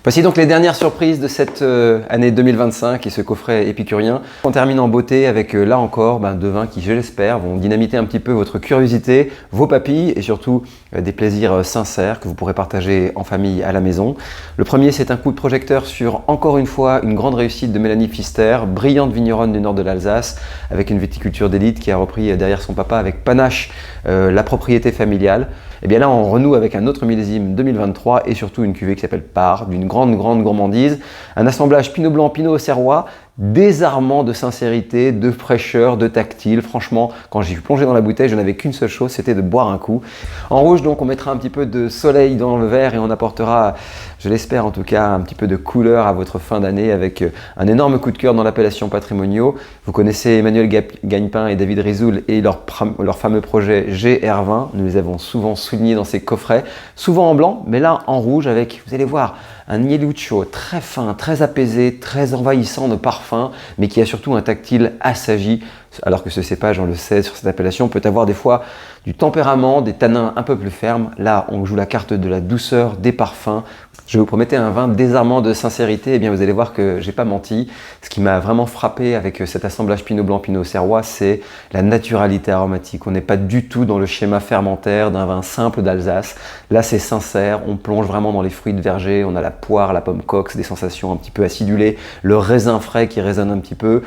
Voici donc les dernières surprises de cette année 2025 et ce coffret épicurien. On termine en beauté avec là encore deux vins qui, je l'espère, vont dynamiter un petit peu votre curiosité, vos papilles et surtout des plaisirs sincères que vous pourrez partager en famille à la maison. Le premier, c'est un coup de projecteur sur, encore une fois, une grande réussite de Mélanie Pfister, brillante vigneronne du nord de l'Alsace, avec une viticulture d'élite qui a repris derrière son papa avec panache la propriété familiale. Et bien là, on renoue avec un autre millésime 2023 et surtout une cuvée qui s'appelle Par, d'une grande gourmandise. Un assemblage Pinot Blanc, Pinot Auxerrois, désarmant de sincérité, de fraîcheur, de tactile. Franchement, quand j'y suis plongé dans la bouteille, je n'avais qu'une seule chose, c'était de boire un coup. En rouge, donc, on mettra un petit peu de soleil dans le verre et on apportera, je l'espère en tout cas, un petit peu de couleur à votre fin d'année avec un énorme coup de cœur dans l'appellation Patrimoniaux. Vous connaissez Emmanuel Gagnepin et David Rizoul et leur fameux projet GR20. Nous les avons souvent soulignés dans ces coffrets, souvent en blanc, mais là en rouge avec, vous allez voir, un Nieluccio très fin, très apaisé, très envahissant de parfum, mais qui a surtout un tactile assagi, alors que ce cépage, on le sait, sur cette appellation, peut avoir des fois du tempérament, des tanins un peu plus fermes. Là, on joue la carte de la douceur, des parfums. Je vous promettais un vin désarmant de sincérité, et bien vous allez voir que j'ai pas menti. Ce qui m'a vraiment frappé avec cet assemblage Pinot Blanc, Pinot Auxerrois, c'est la naturalité aromatique. On n'est pas du tout dans le schéma fermentaire d'un vin simple d'Alsace. Là, c'est sincère, on plonge vraiment dans les fruits de verger, on a la poire, la pomme coque, des sensations un petit peu acidulées, le raisin frais qui résonne un petit peu.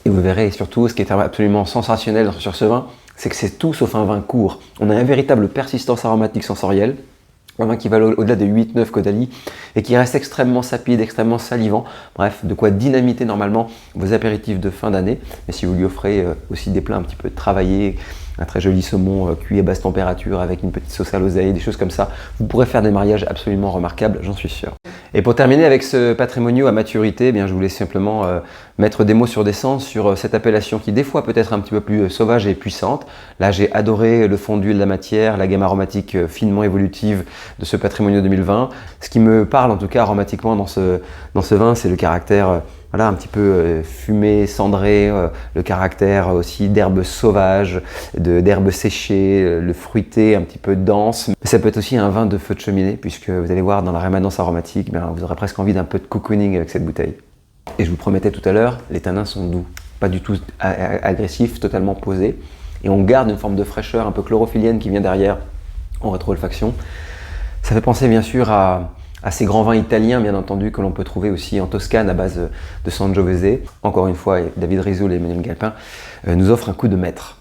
Et vous verrez surtout, ce qui est absolument sensationnel sur ce vin, c'est que c'est tout sauf un vin court. On a une véritable persistance aromatique sensorielle. Un vin qui va au-delà de 8-9 Caudalie et qui reste extrêmement sapide, extrêmement salivant. Bref, de quoi dynamiter normalement vos apéritifs de fin d'année. Mais si vous lui offrez aussi des plats un petit peu travaillés, un très joli saumon cuit à basse température avec une petite sauce à l'oseille, des choses comme ça, vous pourrez faire des mariages absolument remarquables, j'en suis sûr. Et pour terminer avec ce Patrimoniaux à maturité, je voulais simplement mettre des mots sur des sens sur cette appellation qui des fois peut être un petit peu plus sauvage et puissante. Là, j'ai adoré le fondu de la matière, la gamme aromatique finement évolutive de ce Patrimoniaux 2020. Ce qui me parle en tout cas aromatiquement dans ce vin, c'est le caractère un petit peu fumé, cendré, le caractère aussi d'herbes sauvages, d'herbes séchées, le fruité un petit peu dense. Mais ça peut être aussi un vin de feu de cheminée, puisque vous allez voir dans la rémanence aromatique, vous aurez presque envie d'un peu de cocooning avec cette bouteille. Et je vous promettais tout à l'heure, les tanins sont doux, pas du tout agressifs, totalement posés. Et on garde une forme de fraîcheur un peu chlorophyllienne qui vient derrière en rétro-olfaction. Ça fait penser bien sûr à ces grands vins italiens, bien entendu, que l'on peut trouver aussi en Toscane à base de Sangiovese. Encore une fois, David Rizoul et Emmanuel Gagnepin nous offrent un coup de maître.